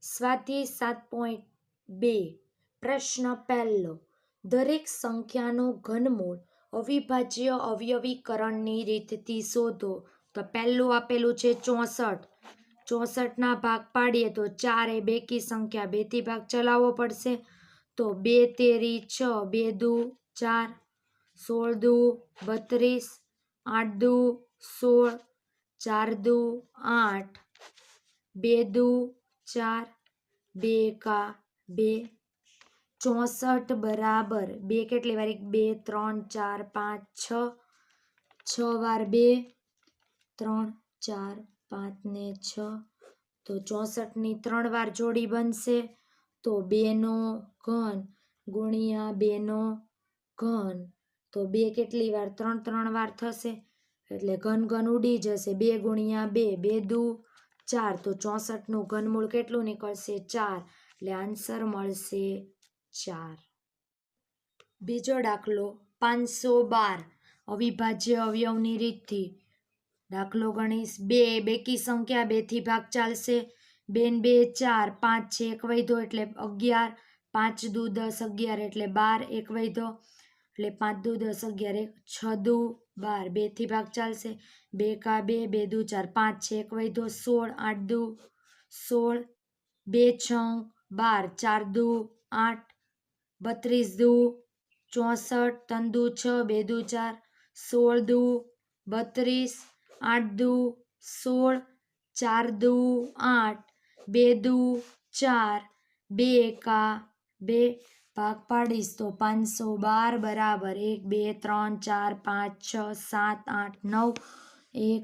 સ્વાધ્યાય 7.2 પ્રશ્ન પહેલો. દરેક સંખ્યાનું ઘનમૂળ અવિભાજ્ય અવયવીકરણની રીતથી શોધો. તો પહેલું આપેલું છે 64. 64ના ભાગ પાડીએ તો 4 એ બેકી સંખ્યા, 2 થી ભાગ ચલાવવો પડશે. તો 2 તેરી 6, 2 દુ 4, 16 દુ 32, 8 દુ 16, 4 દુ 8, 2 દુ 4, 2 એકા 2. 64 બરાબર 2 કેટલી વાર? 2 3 4 5 6, 6 વાર 2 3 4 5 ને 6. તો 64ની 3 વાર જોડી બનશે. તો 2 નો ઘન ગુણ્યા 2 નો ઘન. તો 2 કેટલી વાર? 3 3 વાર થશે, એટલે ઘન ઘન ઉડી જશે. 2 ગુણ્યા 2, 2 દુ 4. તો 64નું ઘનમૂળ કેટલું નીકળશે? 4. એટલે આન્સર મળશે 4. બીજો દાખલો 512 અવિભાજ્ય અવયવની રીતથી. દાખલો ગણીશ. 2 બેકી સંખ્યા, 2 થી ભાગ ચાલશે. 2 ને 2 4, 5 છે 1 વધ્યો એટલે 11, 5 દુ 10 11 એટલે 12, 1 વધ્યો એટલે 5 દુ 10 11, 6 દુ 12, 2 થી ભાગ ચાલશે. 2 એકા 2, 2 દુ 4, 5 છે 1 વધ્યો 16, 8 દુ 16, 2 6 12, 4 દુ 8, 32 દુ 64, 3 દુ 6, 2 દુ 4, 16 દુ 32, 8 દુ 16, 4 દુ 8, 2 દુ 4, 2 એકા 2. ભાગ પાડીશ તો 512 બરાબર 1 2 3 4 5 6 7 8 9, 1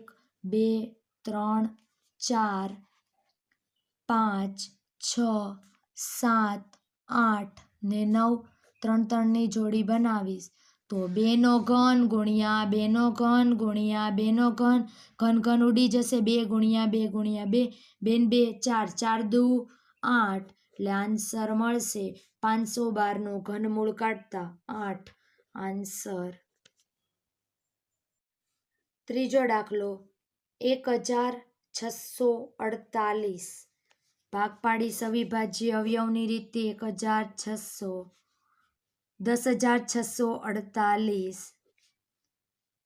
2 3 4 5 6 7 8 ને 9. 3 3ની જોડી બનાવીશ તો 2 નો ઘન ગુણ્યા 2 નો ઘન ગુણ્યા 2 નો ઘન. ઘન ઘન ઉડી જશે. 2 ગુણ્યા 2 ગુણ્યા 2, 2 ને 2 4, 4 દુ 8. એટલે આન્સર મળશે 512નું ઘનમૂળ કાઢતા 8 આન્સર. ત્રીજો દાખલો 1648 ભાગ પાડીશ અવિભાજ્ય અવયવની રીતથી. 1600 10648.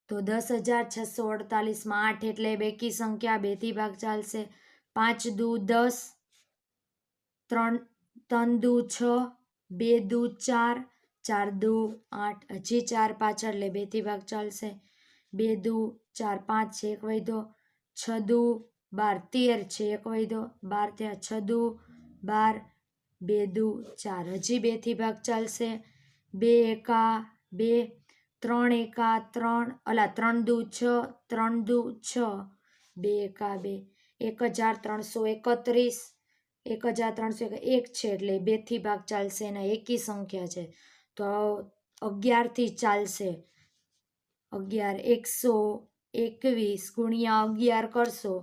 તો 10648માં 8 એટલે બેકી સંખ્યા, 2 થી ભાગ ચાલશે. 5 દુ 10, 3 દુ 6, 2 દુ 4, 4 દુ 8, હજી 4 પાછળ એટલે 2 થી ભાગ ચાલશે. 2 દુ 4, 5 છે 1 વધ્યો, 6 દુ 12, 13 છે 1 વધ્યો, 12 થયા, 6 દુ 12, 2 દુ 4, હજી 2 થી ભાગ ચાલશે. 2 એકા 2, 3 એકા 3, 3 દુ 6, 3 દુ 6, 2 એકા 2, 1331, 1301 છે એટલે 2 થી ભાગ ચાલશે. એના એકી સંખ્યા છે તો 11 થી ચાલશે. 11 121 ગુણ્યા 11 કરશો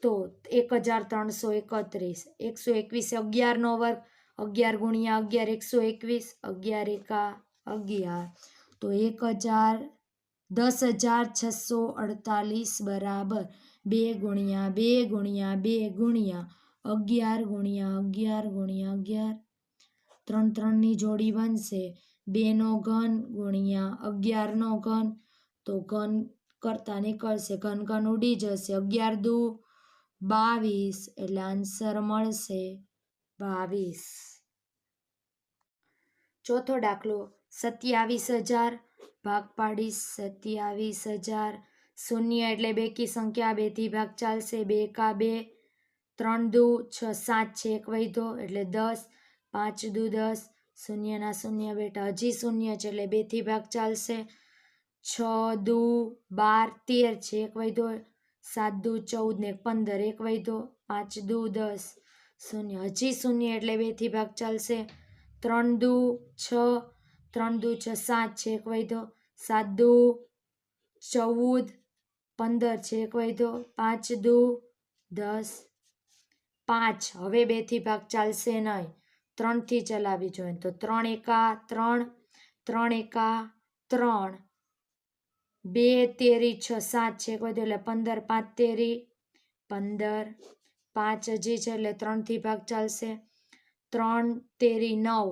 તો 1331. 121 11 નો વર્ગ, 11 ગુણ્યા 11 121, 11 એકા 11. તો 10648 બરાબર 2 ગુણ્યા 2 ગુણ્યા 2 ગુણ્યા 11 ગુણ્યા 11 ગુણ્યા 11. 3 3ની જોડી બનશે. 2 નો ઘન ગુણ્યા 11 નો ઘન. તો ઘન કરતા નીકળશે, ઘન ઘન ઉડી જશે. 11 દુ 22 એટલે આન્સર મળશે 22. ચોથો દાખલો 27000 ભાગ પાડીશ 27000. 0 એટલે બેકી સંખ્યા, 2 થી ભાગ ચાલશે. 2 એકા 2, 3 દુ 6, 7 છે 1 વધ્યો એટલે 10, 5 દુ 10, શૂન્યના શૂન્ય બેટા હજી શૂન્ય છે એટલે 2 થી ભાગ ચાલશે. 6 દુ 12, 13 છે 1 વધ્યો, 7 દુ 14 ને 15, 1 વધ્યો, 5 દુ 10, શૂન્ય હજી શૂન્ય એટલે 2 થી ભાગ ચાલશે. 3 દુ 6, 3 દુ 6 7 છે 1 વધ્યો, 7 દુ 14, 15 છે 1 વધ્યો, 5 દુ 10, 5. હવે 2 થી ભાગ ચાલશે નહીં, 3 થી ચલાવી જોઈએ. તો 3 એકા 3, 3 એકા 3, 2 તેરી 6, 7 છે 1 વધ્યો એટલે 15, 5 તેરી 15, 5 હજી છે એટલે 3થી ભાગ ચાલશે. 3 તેરી 9,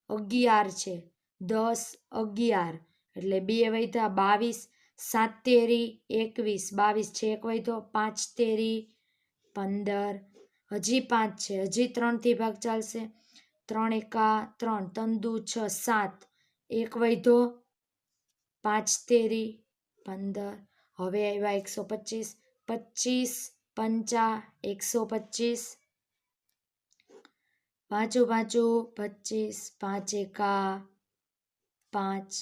11 છે. 10 11 એટલે 2 વધ્યા 22. 7 તેરી 21, 22 છે 1 વધ્યો. 5 તેરી 15, હજી 5 છે, હજી 3થી ભાગ ચાલશે. 3 એકા 3, 3 દુ 6, 7, 1 વધ્યો. 5 તેરી 15, હવે આવ્યા 125. 25 પંચા 125, પાછું 25, 5 એકા 5,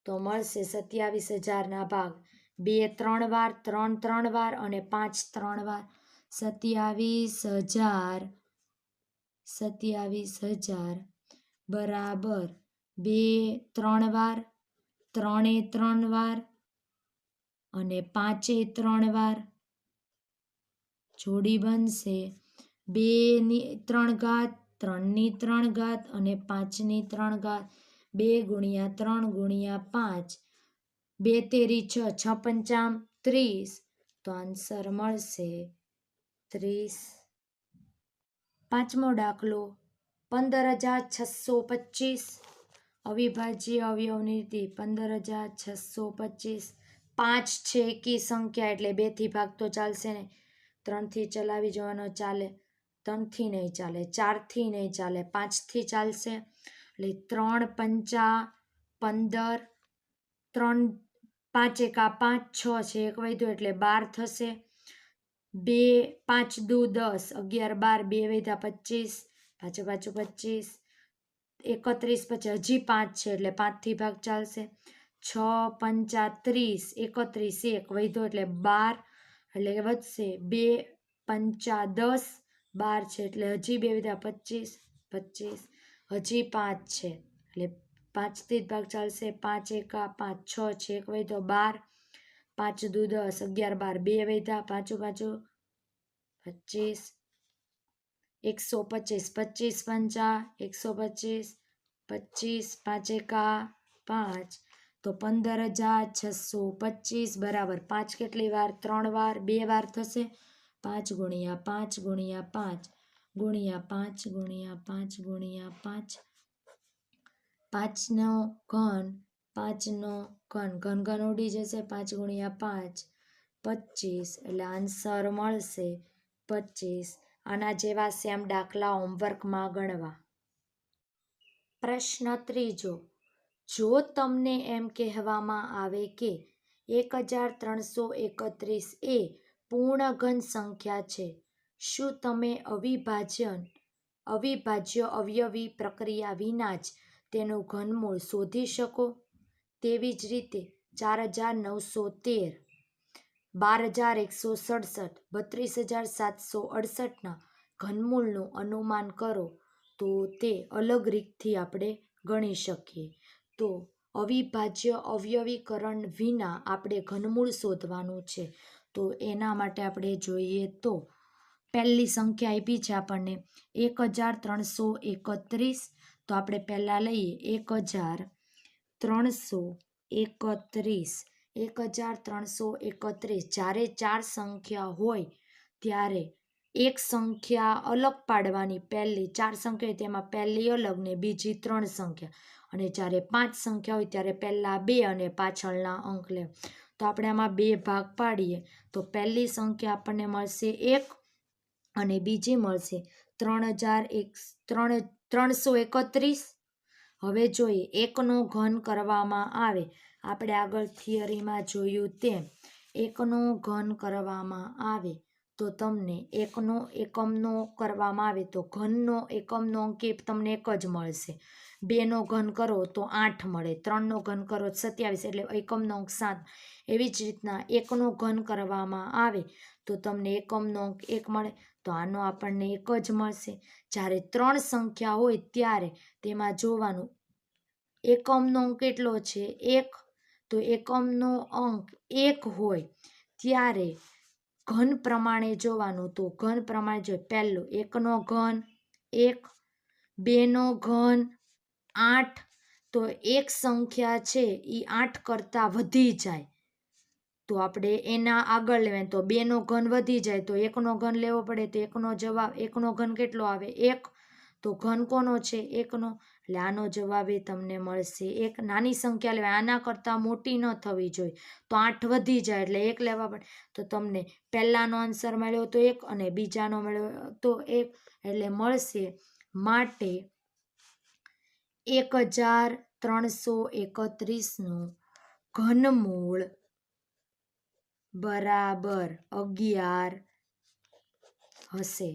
તો મળશે 27,000ના ભાગ. 2 3 વાર, 3 3 વાર અને 5 3 વાર. 27,000 બરાબર 2 3 વાર, 3 3 વાર અને 5 3 વાર. જોડી બનશે 2 ની 3 ઘાત, 3 ની 3 ઘાત અને 5 ની 3 ઘાત. 2 ગુણ્યા 3 ગુણ્યા 5, 2 તેરી 6, 6 પંચામ 30, તો આન્સર મળશે 30. પાંચમો દાખલો 15,625. અવિભાજ્ય અવયવની રીતિ 15,625. 5 છે એકી સંખ્યા એટલે 2થી ભાગ તો ચાલશે ને. 3થી ચલાવી જવાનો ચાલે, 3થી નહીં ચાલે, 4થી નહીં ચાલે, 5થી ચાલશે. એટલે 3 પંચા 15, 3 5 એકા 5, 6 છે 1 વધ્યો એટલે 12 થશે. 2 5 દુ 10, 11 12, 2 વધ્યા 25, પાછું 25, 31 પછી હજી 5 છે એટલે 5થી ભાગ ચાલશે. 6 પંચા 30, 31, 1 વધ્યો એટલે 12, એટલે વધશે 2 પંચા 10, 12 છે એટલે હજી 2 વધ્યા 25, 25, હજી 5 છે એટલે 5થી જ ભાગ ચાલશે. 5 એકા 5, 6 છે 1 વધ્યો 12, 5 દુ 10, 11 12, 2 વધ્યા, પાછું 25, 125, 25 પંચા 125, 25, 5 એકા 5, તો 15,625 બરાબર 5 કેટલી વાર? 3 વાર, 2 વાર થશે. 5 ગુણ્યા 5 ગુણ્યા 5 ગુણ્યા 5 ગુણ્યા 5 ગુણ્યા 5, 5નો ઘન, 5નો ઘન, ઘન ઘન ઉડી જશે. 5 ગુણ્યા 5 25, એટલે આન્સર મળશે 25. આના જેવા સેમ દાખલા હોમવર્કમાં ગણવા. પ્રશ્ન ત્રીજો, જો તમને એમ કહેવામાં આવે કે 1,331 એ પૂર્ણ ઘન સંખ્યા છે, શું તમે અવિભાજ્ય અવયવી પ્રક્રિયા વિના જ તેનું ઘનમૂળ શોધી શકો? તેવી જ રીતે 4,913, 12,167, 32,768ના ઘનમૂળનું અનુમાન કરો તો તે અલગ રીતથી આપણે ગણી શકીએ. તો અવિભાજ્ય અવયવીકરણ વિના આપણે ઘનમૂળ શોધવાનું છે. તો એના માટે આપણે જોઈએ તો પહેલી સંખ્યા આપી છે આપણને 1,331, તો આપણે પહેલાં લઈએ 1,331. 1,331, જ્યારે 4 સંખ્યા હોય ત્યારે એક સંખ્યા અલગ પાડવાની. પહેલી 4 સંખ્યા હોય તેમાં પહેલી અલગ ને બીજી 3 સંખ્યા, અને જ્યારે 5 સંખ્યા હોય ત્યારે પહેલા 2 અને પાછળના અંક લે. તો આપણે આમાં 2 ભાગ પાડીએ તો પહેલી સંખ્યા આપણને મળશે 1 અને બીજી મળશે 331. હવે જોઈએ 1નો ઘન કરવામાં આવે. આપણે આગળ થિયરીમાં જોયું તેમ 1નો ઘન કરવામાં આવે તો તમને 1નો એકમનો કરવામાં આવે તો ઘનનો એકમનો અંક તમને 1 જ મળશે. 2નો ઘન કરો તો 8 મળે, 3નો ઘન કરો 27, એટલે એકમનો અંક 7. એવી જ રીતના 1નો ઘન કરવામાં આવે તો તમને એકમનો અંક 1 મળે, તો આનો આપણને 1 જ મળશે. જ્યારે 3 સંખ્યા હોય ત્યારે તેમાં જોવાનું એકમનો અંક કેટલો છે 1, તો એકમનો અંક 1 હોય ત્યારે ઘન પ્રમાણે જોવાનું. તો ઘન પ્રમાણે જોઈએ, પહેલું 1નો ઘન 1, 2નો ઘન 8, તો એક સંખ્યા છે એ 8 કરતાં વધી જાય તો આપણે એના આગળ લેવાય. તો 2નો ઘન વધી જાય તો 1નો ઘન લેવો પડે. તો 1નો ઘન કેટલો આવે? 1. તો ઘન કોનો છે? 1નો. એટલે આનો જવાબ એ તમને મળશે 1. નાની સંખ્યા લેવાય, આના કરતાં મોટી ન થવી જોઈએ. તો 8 વધી જાય એટલે 1 લેવા પડે. તો તમને પહેલાનો આન્સર મળ્યો તો 1 અને બીજાનો મળ્યો તો 1, એટલે મળશે માટે 1331નું ઘનમૂળ બરાબર 11 હશે.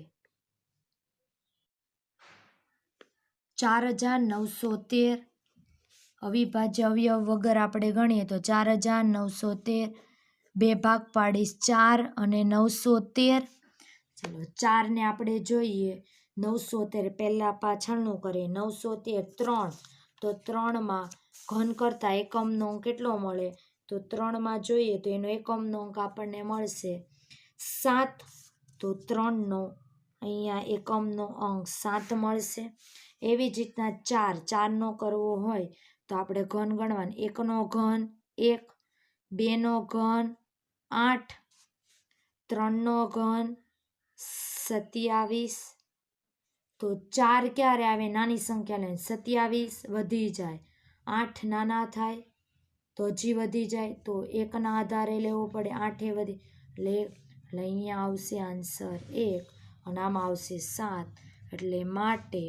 4913 અવિભાજ્ય અવયવ વગર આપણે ગણીએ તો 4913 2 ભાગ પાડીશ 4 અને 913. ચલો 4 ને આપણે જોઈએ. 913 પહેલા પાછળનું કરીએ. 913 3. તો 3માં ઘન કરતા એકમનો અંક કેટલો મળે? તો 3માં જોઈએ તો એનો એકમનો અંક આપણને મળશે 7. તો 3નો અહીંયા એકમનો અંક 7 મળશે. એવી જ રીતના 4નો કરવો હોય તો આપણે ઘન ગણવાનું. 1નો ઘન 1, 2નો ઘન 8, 3નો ઘન 27. તો 4 ક્યારે આવે? નાની સંખ્યા લઈને 27 વધી જાય, 8 નાના થાય તો હજી વધી જાય તો 1ના આધારે લેવો પડે. 8 વધી એટલે અહીંયા આવશે આન્સર 1 અને આમાં આવશે 7. એટલે માટે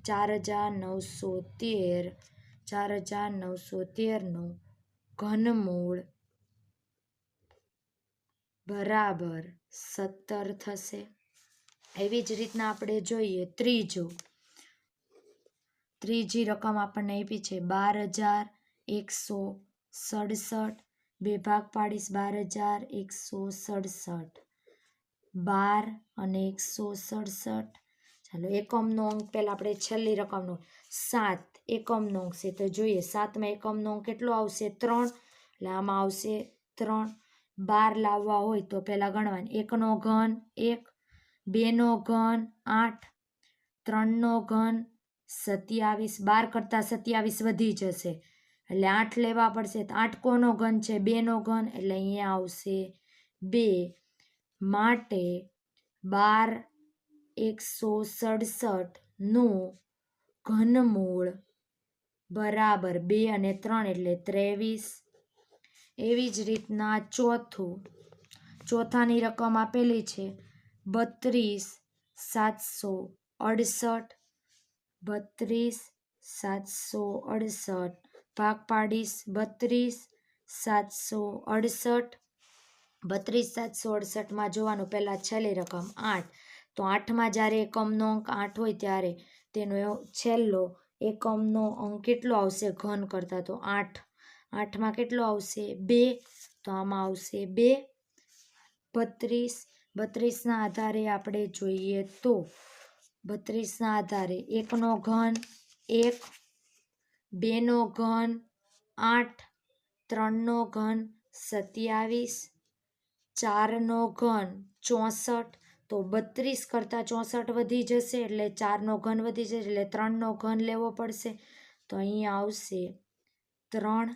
4913નું ઘનમૂળ બરાબર 17 થશે. એવી જ રીતના આપણે જોઈએ ત્રીજી રકમ આપણને આપી છે 12167. 2 ભાગ પાડીશ 12167. 12 અને 167. ચાલો એકમનો અંક પહેલાં આપણે છેલ્લી રકમનો 7 એકમનો અંક છે તો જોઈએ. 7માં એકમનો અંક કેટલો આવશે? 3. એટલે આમાં આવશે 3. 12 લાવવા હોય તો પહેલાં ગણવાનું. 1નો ઘન 1, 2નો ઘન 8, 3નો ઘન 27. 12 કરતાં 27 વધી જશે એટલે 8 લેવા પડશે. તો 8 કોનો ઘન છે? 2નો ઘન એટલે અહીંયા આવશે 2. માટે 12167નું ઘનમૂળ બરાબર 2 અને 3 એટલે 23. એવી જ રીતના ચોથાની રકમ આપેલી છે 32768. 32768 ભાગ પાડીશ 32768. 32768માં જોવાનું પહેલાં છેલ્લી રકમ 8. તો 8માં જ્યારે એકમનો અંક 8 હોય ત્યારે તેનો છેલ્લો એકમનો અંક કેટલો આવશે ઘન કરતાં? તો 8. 8માં કેટલો આવશે? 2. તો આમાં આવશે 2. 32ના આધારે આપણે જોઈએ તો 32ના આધારે 1નો ઘન 1, 2નો ઘન 8, 3નો ઘન 27, 4નો ઘન 64. તો 32 કરતાં 64 વધી જશે એટલે 4નો ઘન વધી જશે એટલે 3નો ઘન લેવો પડશે. તો અહીંયા આવશે 3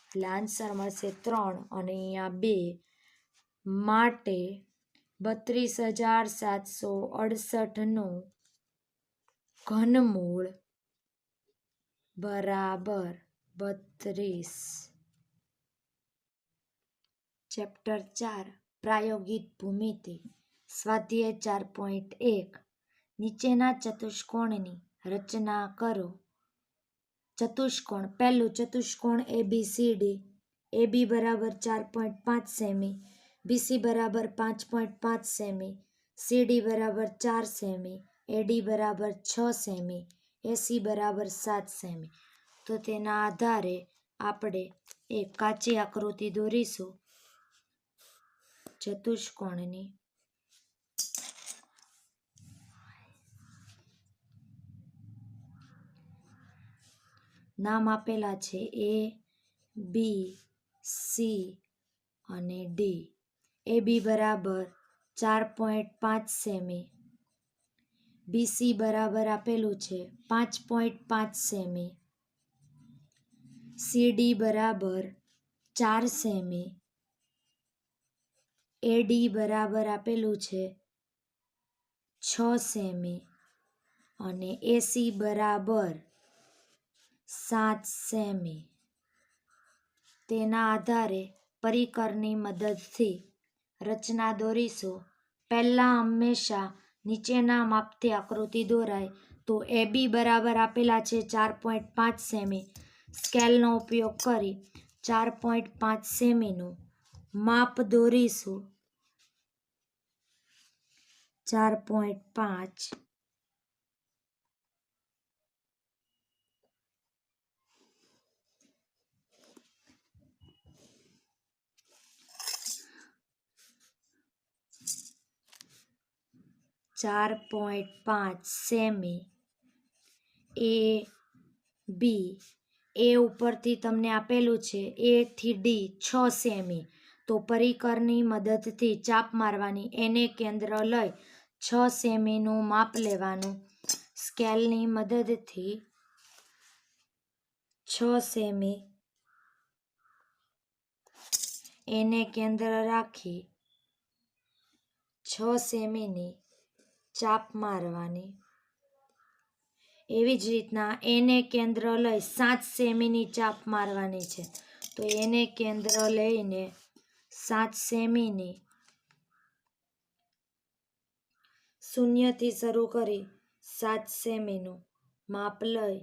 એટલે આન્સર મળશે 3 અને અહીંયા 2. માટે 32768નું ઘનમૂળ બરાબર 32. ચેપ્ટર 4 પ્રાયોગિક ભૂમિતિ સ્વાધ્યાય 4.1 નીચેના ચતુષ્કોણની રચના કરો. ચતુષ્કોણ પહેલું ચતુષ્કોણ ABCD. AB બરાબર 4.5 સેમી, BC બરાબર 5.5 સેમી, CD બરાબર 4 સેમી, AD બરાબર 6 સેમી, AC બરાબર 7 સેમી. તો તેના આધારે આપણે એક કાચી આકૃતિ દોરીશું ચતુષ્કોણની. નામ આપેલા છે A, B, C અને D. AB બરાબર 4.5 સેમી, BC બરાબર આપેલું છે 5.5 સેમી, CD બરાબર 4 સેમી એડી બરાબર આપેલું છે 6 સેમી અને એસી બરાબર 7 સેમી. તેના આધારે પરિકરની મદદથી રચના દોરીશું. પહેલાં હંમેશા નીચેના માપથી આકૃતિ દોરાય. તો એબી બરાબર આપેલા છે 4.5 સેમી. સ્કેલનો ઉપયોગ કરી 4.5 સેમીનું માપ દોરીશું. 4.5 સેમી એ બી. એ ઉપરથી તમને આપેલું છે એ થી ડી 6 સેમી. તો પરિકરની મદદથી ચાપ મારવાની. એને કેન્દ્ર લઈ 6 સેમીનું માપ લેવાનું. સ્કેલની મદદથી 6 સેમી એને કેન્દ્ર રાખી 6 સેમીની ચાપ મારવાની. એવી જ રીતના એને કેન્દ્ર લઈ 7 સેમીની ચાપ મારવાની છે. તો એને કેન્દ્ર લઈને 7 સેમીની શૂન્યથી શરૂ કરી 7 સેમીનું માપ લઈ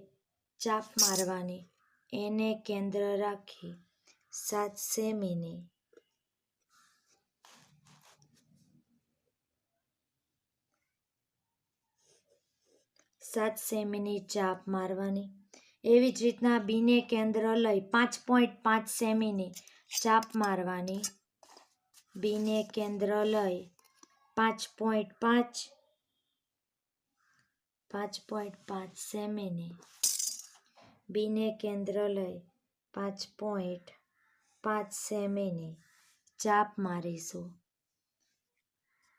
ચાપ મારવાની. એને કેન્દ્ર રાખી 7 સેમીની 7 સેમીની ચાપ મારવાની. એવી જ રીતના બીને કેન્દ્ર લઈ 5.5 સેમીની ચાપ મારવાની. બીને કેન્દ્ર લઈ 5.5 સેમીની બીને કેન્દ્ર લઈ 5.5 સેમીની ચાપ મારીશું.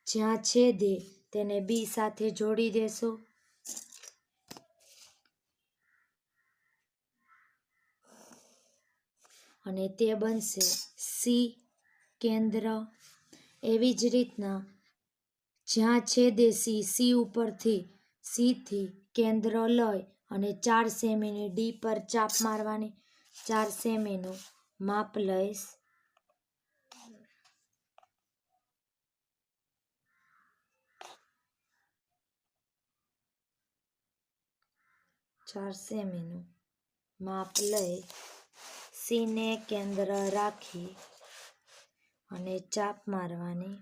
જ્યાં છેદે તેને બી સાથે જોડી દેશું. અને તે બનશે સી કેન્દ્ર. એવી જ રીતના જ્યાં છેદે સી ઉપરથી સીથી કેન્દ્ર લઈ અને 4 સેમીની ડી પર ચાપ મારવાની. 4 સેમીનું માપ લઈશ. માપ લઈ સીને કેન્દ્ર રાખી અને ચાપ મારવાની.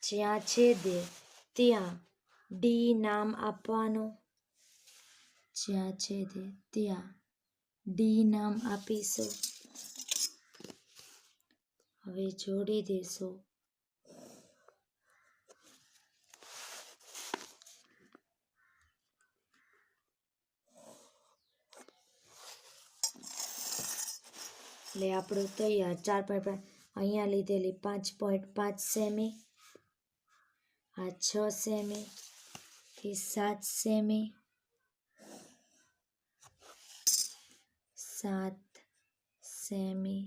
જ્યાં છેદે ત્યાં ડી નામ આપવાનું. જ્યાં છેદે ત્યાં ડી નામ આપીશું. હવે જોડી દેશું. એટલે આપણું તૈયાર. 4.5 અહીંયા લીધેલી 5.5 સેમી, આ 6 સેમી થી 7 સેમી, 7 સેમી,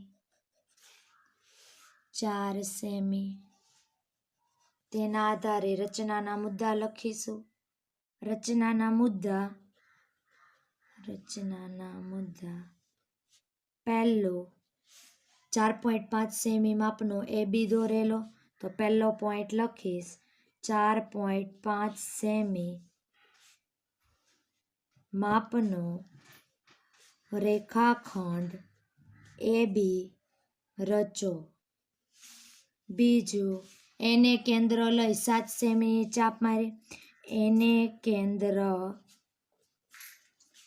4 સેમી. તેના આધારે રચનાના મુદ્દા લખીશું. રચનાના મુદ્દા પહેલો 4.5 સેમી માપનો એ બી દોરેલો. તો પહેલો પોઈન્ટ લખીશ 4.5 સેમી માપનો રેખાખંડ એ બી રચો. બીજું એને કેન્દ્ર લઈ 7 સેમીની ચાપ મારી. એને કેન્દ્ર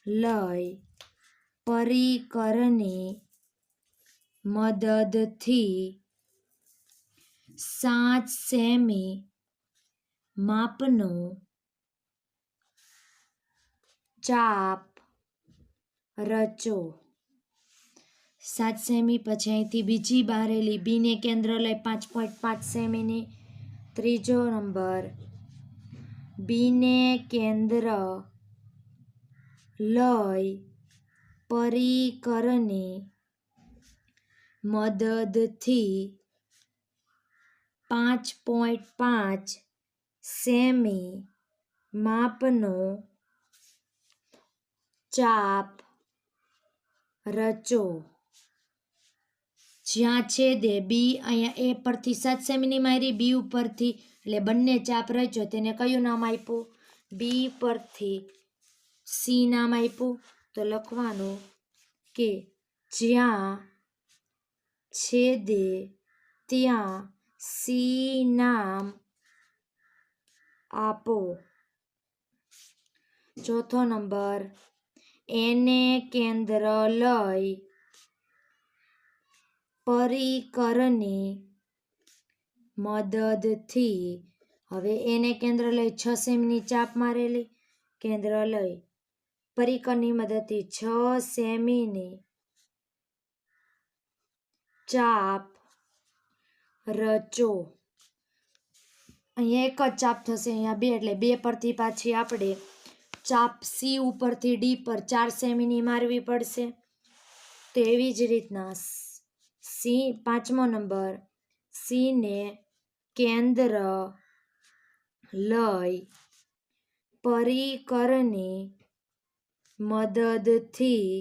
લઈ પરિકરની મદદથી 7 સેમી માપનો ચાપ રચો. 7 સેમી પછી અહીંથી બીજી બારેલી બીને કેન્દ્ર લઈ 5.5 સેમીની. ત્રીજો નંબર બીને કેન્દ્ર લઈ પરિકરની મદદથી 5.5 સેમી માપનો ચાપ રચો. જ્યાં છેદે બી, અહીંયા એ પરથી 7 સેમીની મારી, બી ઉપરથી એટલે બંને ચાપ રચ્યો તેને કયું નામ આપ્યું? બી પરથી સી નામ આપ્યું. તો લખવાનું કે જ્યાં છેદે ત્યાં સી નામ આપો. ચોથો નંબર, એને કેન્દ્ર લઈ પરિકરની મદદથી, હવે એને કેન્દ્ર લઈ 6 સેમીની ચાપ મારેલી, કેન્દ્ર લઈ પરિકરની મદદથી 6 સેમીની ચાપ રચો. અહીંયા એક જ ચાપ થશે, અહીંયા બે, એટલે બે પરથી પાછી આપણે ચાપ સી ઉપરથી ડી પર 4 સેમીની મારવી પડશે. તો એવી જ રીતના સી, 5મો નંબર, સી ને કેન્દ્ર લઈ પરિકરની મદદથી,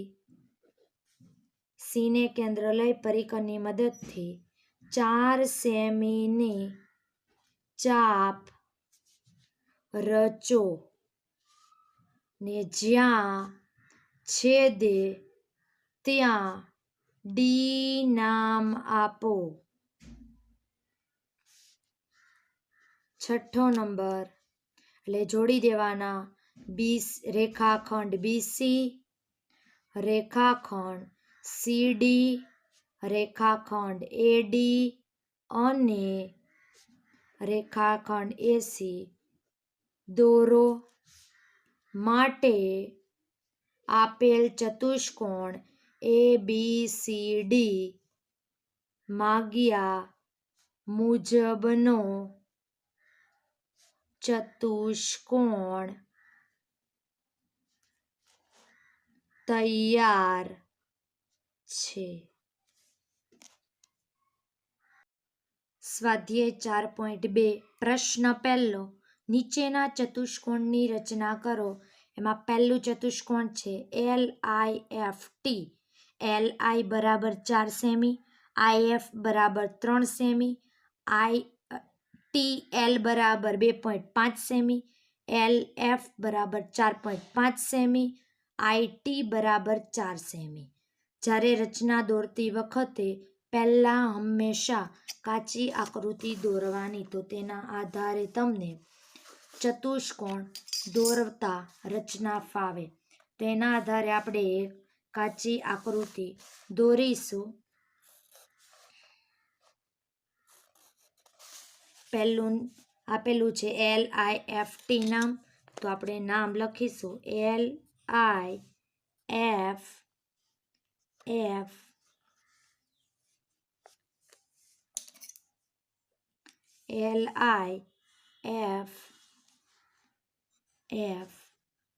સીને કેન્દ્ર લઈ પરિકરની મદદથી 4 સેમીની ચાપ રચો ને જ્યાં છેદે ત્યાં ડી નામ આપો. છઠ્ઠો નંબર, એટલે જોડી દેવાના રેખાખંડ બીસી, રેખાખંડ સીડી, રેખાખંડ એડી અને રેખાખંડ એસી દોરો. માટે આપેલ ચતુષ્કોણ ABCD માગ્યા મુજબનો ચતુષ્કોણ તૈયાર છે. સ્વાધ્યાય 4.2 પ્રશ્ન પહેલો, નીચેના ચતુષ્કોણની રચના કરો. એમાં પહેલું ચતુષ્કોણ છે LIFT. LI બરાબર 4 સેમી, IF બરાબર 3 સેમી, TL બરાબર 2.5 સેમી, LF બરાબર 4.5 સેમી, IT બરાબર 4 સેમી. જ્યારે રચના દોરતી વખતે પહેલાં હંમેશા કાચી આકૃતિ દોરવાની. તો તેના આધારે તમને ચતુષ્કોણ દોરતા રચના ફાવે. તેના આધારે આપણે એક કાચી આકૃતિ દોરીશું. પહેલું આપેલું છે LIFT નામ, તો આપણે નામ લખીશું LIF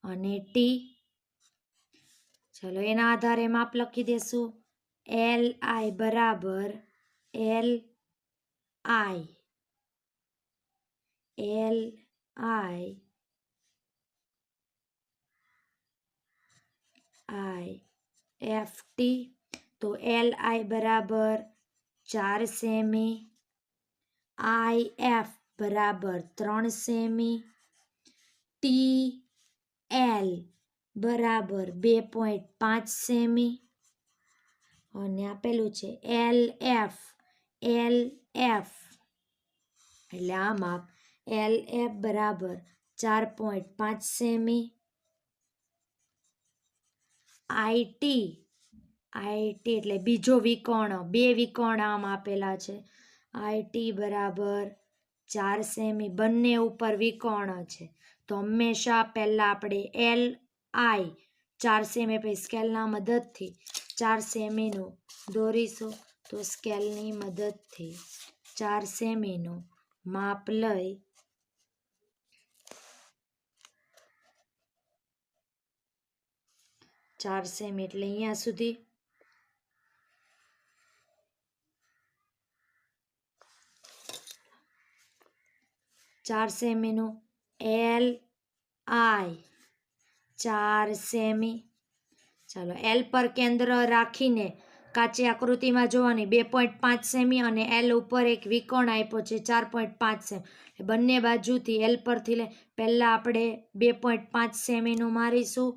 અને ટી. ચલો એના આધારે માપ લખી દેશું. LI બરાબર LI FT. તો LI બરાબર 4 સેમી, IF બરાબર 3 સેમી, TL બરાબર 2.5 સેમી અને આપેલું છે LF એટલે આ માપ LF બરાબર 4.5 સેમી, IT એટલે બીજો વિકર્ણ, બે વિકર્ણ આમ આપેલા છે. IT બરાબર 4 સેમી, બંને ઉપર વિકર્ણ છે. તો હંમેશા પહેલાં આપણે LI 4 સેમી પછી સ્કેલના મદદથી 4 સેમીનું દોરીશું. તો સ્કેલની મદદથી 4 સેમીનું માપ લઈ 4 સેમી એટલે અહીંયા સુધી. 4 સેમીનું LI 4 સેમી. ચાલો L પર કેન્દ્ર રાખીને કાચી આકૃતિમાં જોવાની 2.5 સેમી અને L ઉપર એક વિકર્ણ આપ્યો છે 4.5 સેમી. બંને બાજુથી L પરથી પહેલાં આપણે 2.5 સેમીનું મારીશું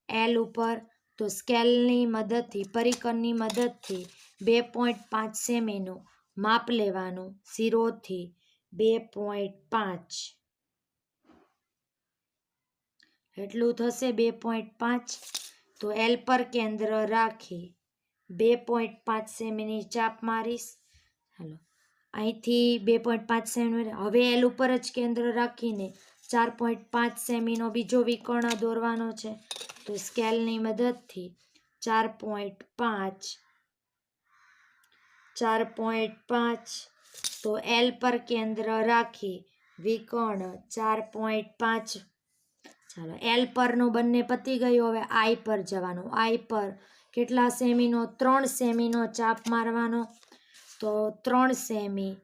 L ઉપર. તો સ્કેલની મદદથી પરિકરની મદદથી 2.5 સેમીનું માપ લેવાનું. 0 થી 2.5 એટલું થશે 2.5. તો L પર કેન્દ્ર રાખી 2.5 સેમીની ચાપ મારીશ. હાલો અહીંથી 2.5 સેમી. હવે L ઉપર જ કેન્દ્ર રાખીને 4.5 સેમીનો બીજો વિકર્ણ દોરવાનો છે. તો સ્કેલની મદદથી 4.5 તો L પર કેન્દ્ર રાખી વિકર્ણ 4.5. ચાલો L પરનું બંને પતી ગયું. હવે I પર જવાનું. I પર કેટલા સેમીનો? 3 સેમીનો ચાપ મારવાનો. તો 3 સેમી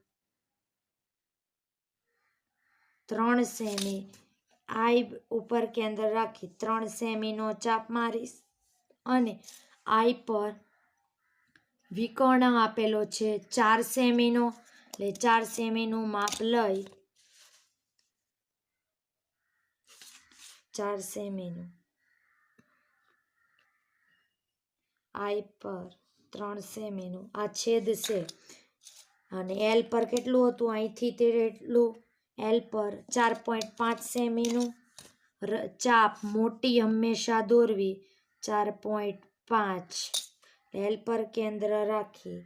I ઉપર કેન્દ્ર રાખી 3 સેમીનો ચાપ મારીશ અને I પર વિકર્ણ આપેલો છે 4 સેમીનો એટલે 4 સેમીનું માપ લઈ 4 સેમીનું I પર 3 સેમીનું આ છેદ છે અને L પર કેટલું હતું? અહીંથી તે એટલું L પર 4.5 સેમીનું ચાપ મોટી હંમેશા દોરવી. 4.5 L પર કેન્દ્ર રાખી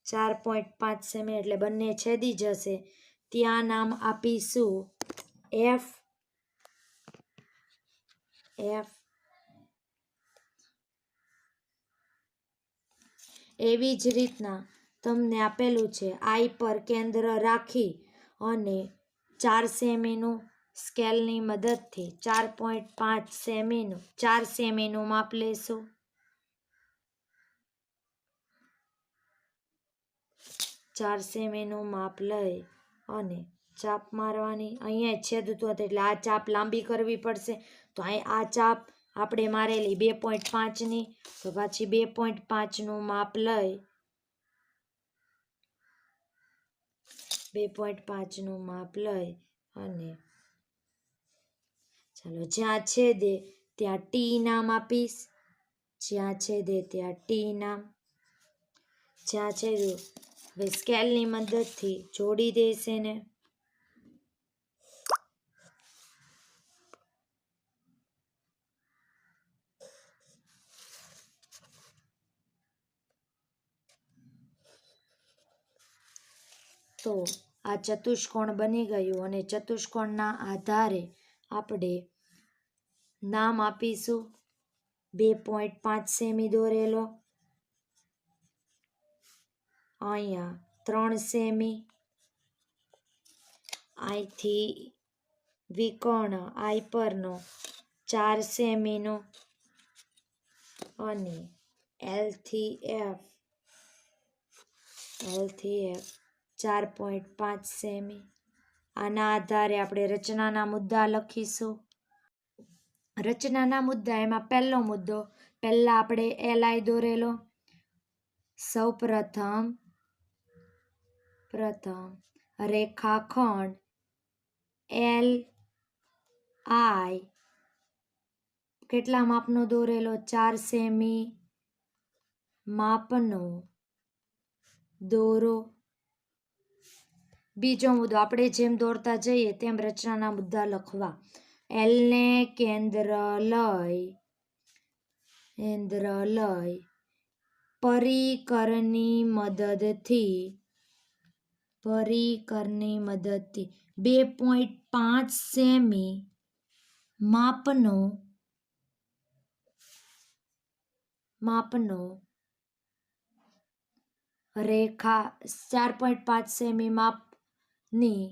4.5 સેમી એટલે બંને છેદી જશે. ત્યાં નામ આપીશું F. એવી જ રીતના તમને આપેલું છે I પર કેન્દ્ર રાખી અને 4 સેમીનું સ્કેલની મદદથી 4.5 સેમીનું 4 સેમીનું માપ લેશું. 4 સેમીનું માપ લઈ અને ચાપ મારવાની. અહીંયા છેદતું હતું એટલે આ ચાપ લાંબી કરવી પડશે. તો આ ચાપ આપણે મારેલી 2.5ની તો પાછી 2.5નું માપ લઈ 2.5નું માપ લઈ અને ચાલો જ્યાં છેદે ત્યાં T નામ આપીશ. જ્યાં છેદે ત્યાં T નામ. જ્યાં છેદ્યું હવે સ્કેલની મદદથી જોડી દેશે ને. તો આ ચતુષ્કોણ બની ગયું અને ચતુષ્કોણના આધારે આપણે નામ આપીશું. 2.5 સેમી દોરેલો, અહીંયા 3 સેમી, અહીંથી વિકર્ણ I પરનો 4 સેમીનો અને L થી F 4.5 સેમી. આના આધારે આપણે રચનાના મુદ્દા લખીશું. રચનાના મુદ્દા એમાં પહેલો મુદ્દો પહેલા આપણે LI દોરેલો. સૌ પ્રથમ રેખાખંડ LI કેટલા માપનો દોરેલો? 4 સેમી માપનો દોરો. બીજો મુદ્દો આપણે જેમ દોરતા જઈએ તેમ રચનાના મુદ્દા લખવા. L ને કેન્દ્ર લઈ પરિકરની મદદથી 2.5 સેમી માપનો રેખા 4.5 સેમી માપની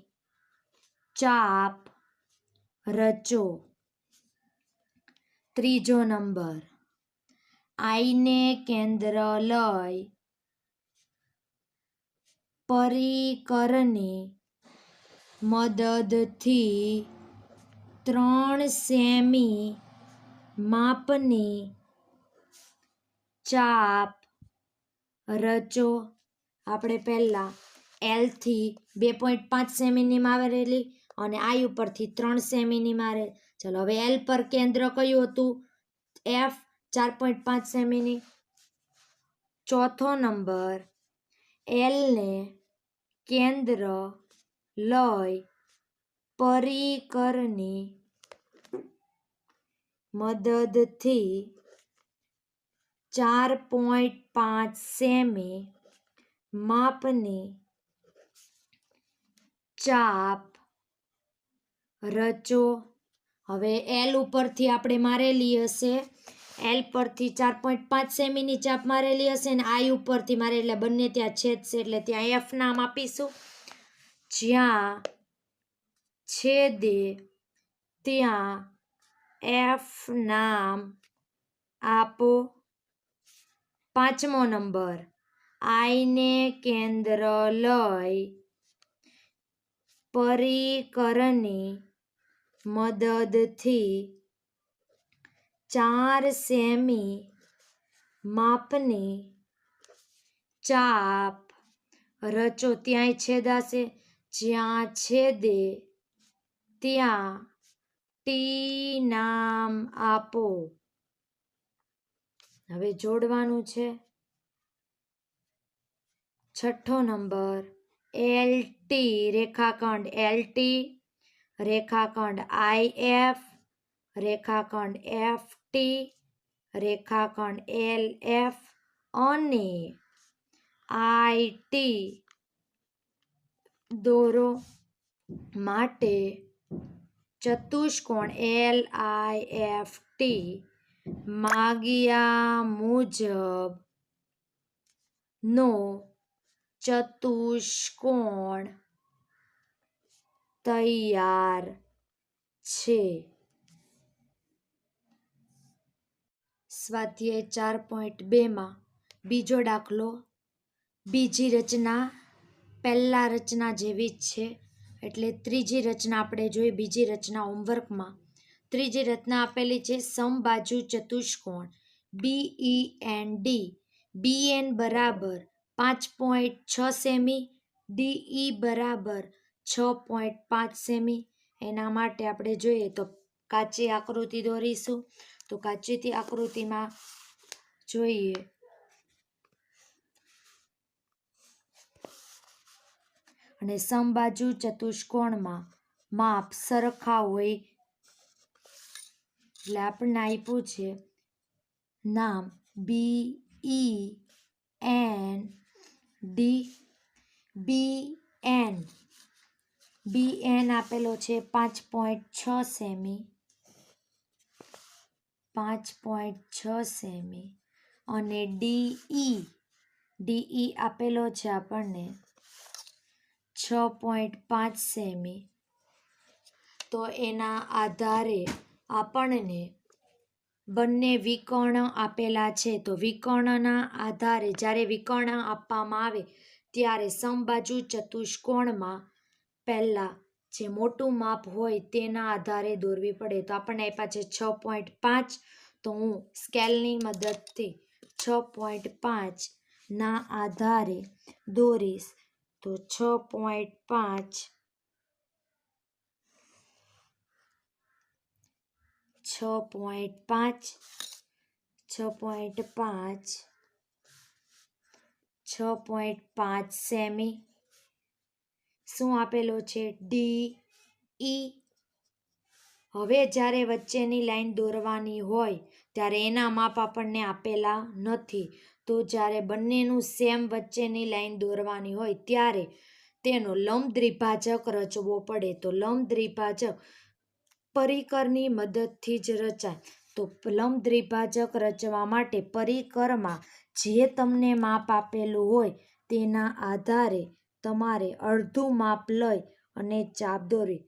ચાપ રચો. ત્રીજો નંબર આઈને કેન્દ્ર લઈ પરિકરની મદદથી 3 સેમી માપની ચાપ રચો. આપણે પહેલાં એલથી 2.5 સેમીની મારેલી અને આઈ ઉપરથી 3 સેમીની મારેલી. ચલો હવે એલ પર કેન્દ્ર કયું હતું? એફ 4.5 સેમીની. ચોથો નંબર, એલને કેન્દ્ર લઈ પરિકરની મદદથી 4.5 સેમી માપની ચાપ રચો. હવે એલ ઉપરથી આપણે મારેલી હશે, એલ પરથી 4.5 સેમીની ચાપ મારેલી હશે અને આઈ ઉપરથી મારે એટલે બંને ત્યાં છેદશે એટલે ત્યાં એફ નામ આપીશું. જ્યાં છેદે ત્યાં એફ નામ આપો. પાંચમો નંબર, આઈને કેન્દ્ર લઈ પરિકરની મદદથી 4 સેમી માપની ચાપ રચો. ત્યાંય છેદાશે. જ્યાં છેદે ત્યાં ટી નામ આપો. હવે જોડવાનું છે. છઠ્ઠો નંબર, એલ ટી રેખાખંડ LT રેખાખંડ IF રેખાખંડ FT રેખાખંડ LF અને IT દોરો. માટે ચતુષ્કોણ LIFT માગ્યા મુજબ નો ચતુષ્કોણ તૈયાર છે. સ્વાધ્યાય 4.2માં બીજો દાખલો. બીજી રચના પહેલા રચના જેવી જ છે એટલે ત્રીજી રચના આપણે જોઈએ. બીજી રચના હોમવર્કમાં ત્રીજી રચના આપેલી છે. સમબાજુ ચતુષ્કોણ BEND BN બરાબર 5.6 સેમી, DE બરાબર 6.5 સેમી. એના માટે આપણે જોઈએ તો કાચી આકૃતિ દોરીશું. તો કાચીથી આકૃતિમાં જોઈએ અને સમબાજુ ચતુષ્કોણમાં માપ સરખા હોય એટલે આપણને આપ્યું છે નામ BN આપેલો છે 5.6 સેમી, 5.6 સેમી અને DE આપેલો છે આપણને 6.5 સેમી. તો એના આધારે આપણને બંને વિકર્ણ આપેલા છે. તો વિકર્ણના આધારે જ્યારે વિકર્ણ આપવામાં આવે ત્યારે સમબાજુ ચતુષ્કોણમાં પહેલાં જે મોટું માપ હોય તેના આધારે દોરવી પડે. તો આપણને આપ્યા છે 6.5. તો હું સ્કેલની મદદથી 6.5 ના આધારે દોરીશ. તો 6.5 સેમી. શું આપેલો છે? DE. હવે જ્યારે વચ્ચેની લાઈન દોરવાની હોય ત્યારે એના માપ આપણને આપેલા નથી. તો જ્યારે બંનેનું સેમ વચ્ચેની લાઈન દોરવાની હોય ત્યારે તેનો લંબ દ્વિભાજક રચવો પડે. તો લંબ દ્વિભાજક પરિકરની મદદથી જ રચાય. તો લંબ દ્વિભાજક રચવા માટે પરિકરમાં જે તમને માપ આપેલું હોય તેના આધારે તમારે અડધું માપ લઈ અને ચાપ દોરી.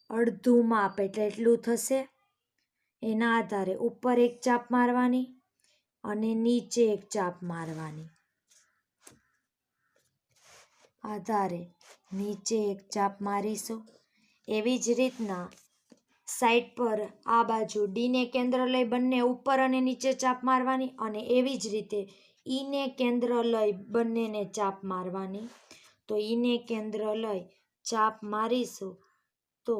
અડધું માપ એટલે એટલું થશે. એના આધારે ઉપર એક ચાપ મારવાની અને નીચે એક ચાપ મારવાની. આધારે નીચે એક ચાપ મારીશું. એવી જ રીતના સાઈડ પર આ બાજુ ડીને કેન્દ્ર લઈ બંને ઉપર અને નીચે ચાપ મારવાની અને એવી જ રીતે ઈને કેન્દ્ર લઈ બંનેને ચાપ મારવાની. તો ઈને કેન્દ્ર લઈ ચાપ મારીશું તો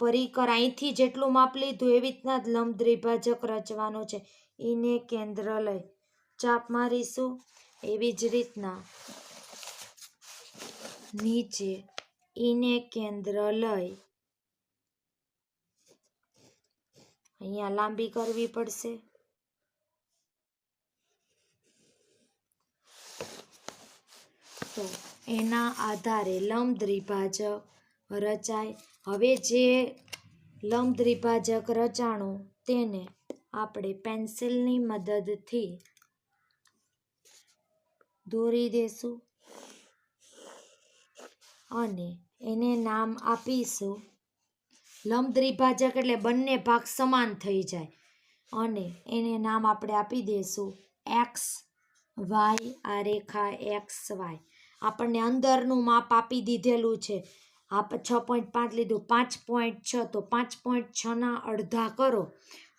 પરિકર અહીંથી જેટલું માપ લીધું એવી રીતના જ લંબ દ્વિભાજક રચવાનો છે. ઈને કેન્દ્ર લઈ ચાપ મારીશું. એવી જ રીતના નીચે ઈને કેન્દ્ર લઈ અહીંયા લાંબી કરવી પડશે. તો એના આધારે લંબ દ્વિભાજક રચાય. હવે જે લંબ દ્વિભાજક રચાણું તેને આપણે પેન્સિલની મદદથી દોરી દેશું અને એને નામ આપીશું. લંબ દ્વિભાજક એટલે બંને ભાગ સમાન થઈ જાય અને એને નામ આપણે આપી દઈશું એક્સ વાય. આ રેખા એક્સ વાય આપણને અંદરનું માપ આપી દીધેલું છે. 6.5 લીધું, 5.6 તો 5.6ના અડધા કરો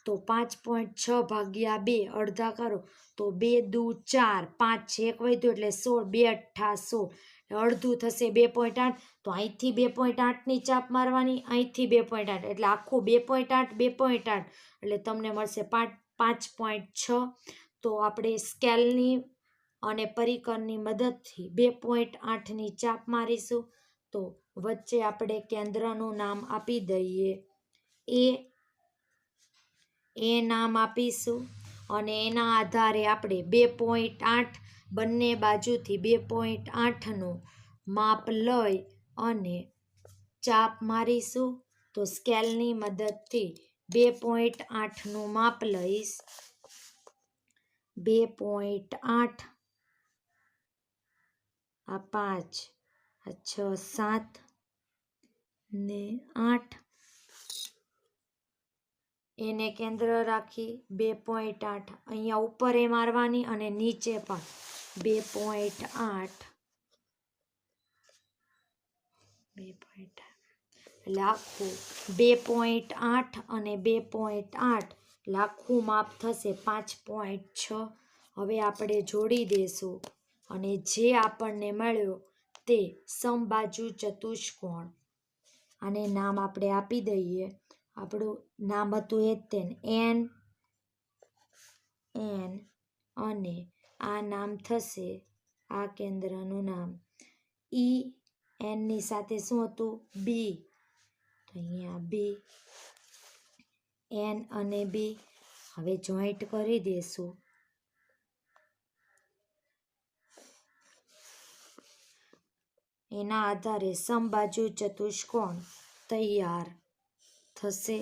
તો 5.6 ભાગ્યા 2 અડધા કરો તો 2 દુ 4, 5 1 વધ્યો એટલે 16, 2 અઠ્ઠા 16 અડધું થશે 2.8. તો અહીંથી 2.8ની ચાપ મારવાની, અહીંથી 2.8 એટલે આખું 2.8 2.8 એટલે તમને મળશે 5.6. તો આપણે સ્કેલની અને પરિકરની મદદથી 2.8ની ચાપ મારીશું. તો વચ્ચે આપણે કેન્દ્રનું નામ આપી દઈએ એ નામ આપીશું અને એના આધારે આપણે 2.8 બંને બાજુથી 2.8નું માપ લઈ અને ચાપ મારીશું. તો સ્કેલની મદદથી 2.8નું માપ લઈશ. 2.8 આ 5 આ 6 7 ને 8 એને કેન્દ્ર રાખી 2.8 અહીંયા ઉપર મારવાની અને નીચે પણ 2.8 એટલે આખું 2.8 અને 2.8 એટલે આખું માપ થશે 5.6. હવે આપણે જોડી દેશું અને જે આપણને મળ્યો તે સમબાજુ ચતુષ્કોણ. આને નામ આપણે આપી દઈએ. આપણું નામ હતું એ જ તેને એન અને આ નામ થશે આ કેન્દ્રનું નામ ઈ. એનની સાથે શું હતું બી. તો અહીંયા બી એન અને બી હવે જોઈન્ટ કરી દેશું. એના આધારે સમબાજુ ચતુષ્કોણ તૈયાર થશે.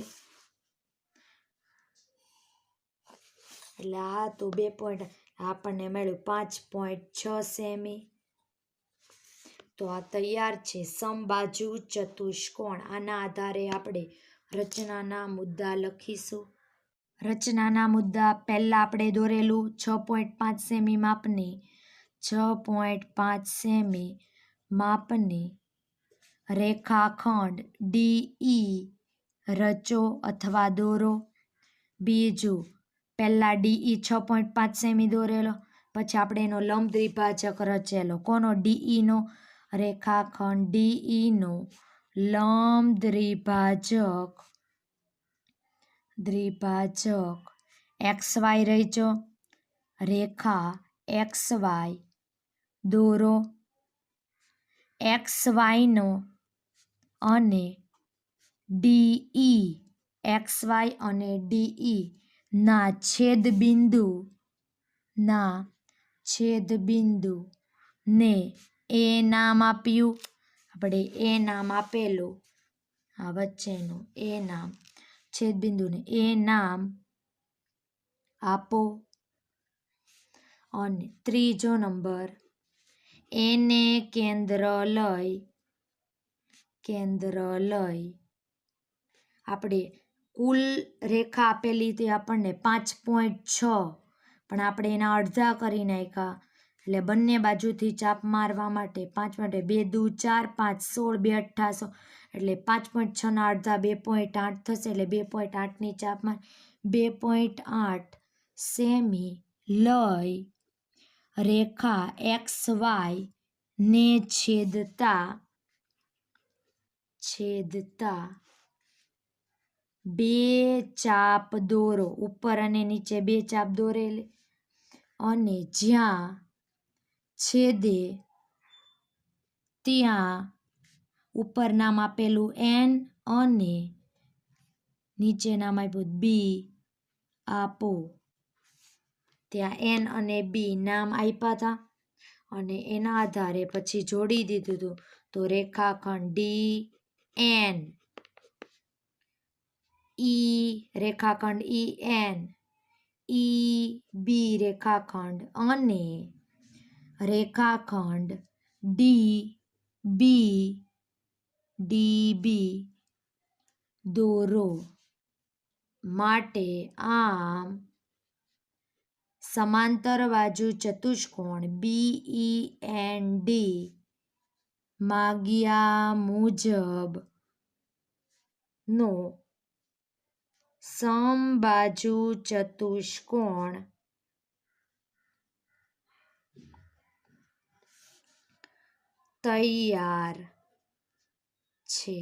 એટલે આ તો 2. આપણને મળ્યું 5.6 સેમી. તો આ તૈયાર છે સમબાજુ ચતુષ્કોણ. આના આધારે આપણે રચનાના મુદ્દા લખીશું. રચનાના મુદ્દા પહેલા આપણે દોરેલું 6.5 સેમી માપની 6.5 સેમી માપની રેખાખંડ ડીઈ રચો અથવા દોરો. બીજું પહેલા ડીઈ 6.5 સેમી દોરેલો, પછી આપણે એનો લંબ દ્વિભાજક રચેલો. કોનો ડીઈનો રેખાખંડ ડીઈનો લંબ દ્વિભાજક એક્સ વાય રચ્યો. રેખા એક્સ વાય દોરો. એક્સ વાયનો અને ડીઈ એક્સ વાય અને ડીઈ ના છેદબિંદુને એ નામ આપ્યું. આપણે એ નામ આપેલું. આ વચ્ચેનું એ નામ છેદબિંદુને એ નામ આપો. અને ત્રીજો નંબર એને કેન્દ્ર લઈ આપણે કુલ રેખા આપેલી તે આપણને 5.6, પણ આપણે એના અડધા કરી નાખ્યા એટલે બંને બાજુથી ચાપ મારવા માટે 5 માટે 2 દુ 4, 5 16, 2 અઠ્ઠા 100 એટલે 5.6 ના અડધા 2.8 થશે એટલે 2.8ની ચાપ માર 2.8 સેમી લઈ રેખા XY ને છેદતા બે ચાપ દોરો. ઉપર અને નીચે બે ચાપ દોરેલી અને જ્યાં છેદે ત્યાં ઉપર નામ આપેલું N અને નીચે નામ આપ્યું B આપો. ત્યાં N અને B નામ આપ્યા હતા અને એના આધારે પછી જોડી દીધું હતું. તો રેખાખંડ DN રેખાખંડ EN EB રેખાખંડ અને રેખાખંડ DB દોરો માટે આમ સમાંતર બાજુ ચતુષ્કોણ BEND માગ્યા મુજબ નો સમબાજુ ચતુષ્કોણ તૈયાર છે.